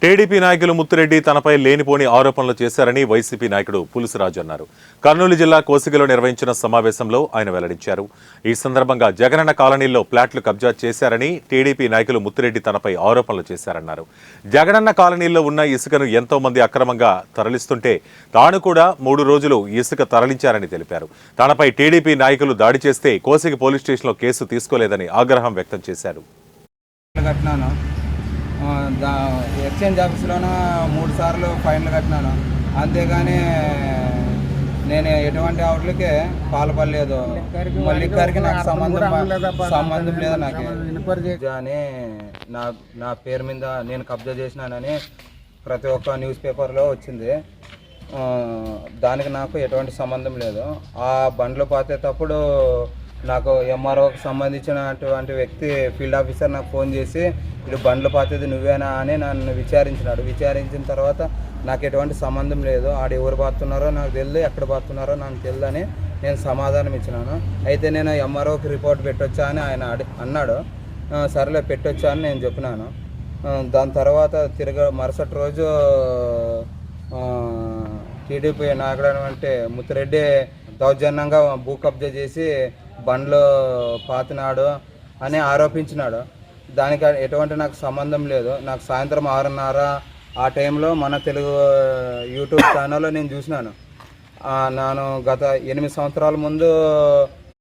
TDP నాయకులు ముత్తిరెడ్డి తనపై లేనిపోని ఆరోపణలు చేశారని వైసీపీ నాయకుడు పులుసురాజు అన్నారు. కర్నూలు జిల్లా కోసిగిలో నిర్వహించిన సమావేశంలో ఆయన వెల్లడించారు. ఈ సందర్భంగా జగనన్న కాలనీలో ఫ్లాట్లు కబ్జా చేశారని టీడీపీ నాయకులు ముత్తిరెడ్డి తనపై ఆరోపణలు చేశారన్నారు. జగనన్న కాలనీలో ఉన్న ఇసుకను ఎంతో మంది అక్రమంగా తరలిస్తుంటే తాను కూడా 3 రోజులు ఇసుక తరలించారని తెలిపారు. తనపై టీడీపీ నాయకులు దాడి చేస్తే కోసిగి పోలీస్ స్టేషన్లో కేసు తీసుకోలేదని ఆగ్రహం వ్యక్తం చేశారు. ఎక్స్చేంజ్ ఆఫీస్లోనూ 3 సార్లు ఫైన్లు కట్టినాను. అంతేగాని నేను ఎటువంటి అవుట్లకి పాల్పడలేదు. లిక్కర్కి నాకు సంబంధం లేదు. నాకు అని నా పేరు మీద నేను కబ్జా చేసినానని ప్రతి ఒక్క న్యూస్ పేపర్లో వచ్చింది. దానికి నాకు ఎటువంటి సంబంధం లేదు. ఆ బండ్లు పాతేటప్పుడు నాకు ఎంఆర్ఓకి సంబంధించినటువంటి వ్యక్తి ఫీల్డ్ ఆఫీసర్ నాకు ఫోన్ చేసి ఇటు బండ్లు పాతేది నువ్వేనా అని నన్ను విచారించినాడు. విచారించిన తర్వాత నాకు ఎటువంటి సంబంధం లేదు, ఆడ ఎవరు పాతున్నారో నాకు తెలియదు, ఎక్కడ పాతున్నారో నాకు తెలియదు అని నేను సమాధానం ఇచ్చినాను. అయితే నేను ఎంఆర్ఓకి రిపోర్ట్ పెట్టొచ్చా అని ఆయన అన్నాడు. సరేలే పెట్టొచ్చా అని నేను చెప్పినాను. దాని తర్వాత మరుసటి రోజు టీడీపీ నాయకుడు అంటే ముత్తిరెడ్డి దౌర్జన్యంగా భూ కబ్జా చేసి బండ్లు పాతినాడు అని ఆరోపించినాడు. దానికి ఎటువంటి నాకు సంబంధం లేదు. నాకు సాయంత్రం 6:30 ఆ టైంలో మన తెలుగు యూట్యూబ్ ఛానల్లో నేను చూసినాను. నేను గత 8 సంవత్సరాల ముందు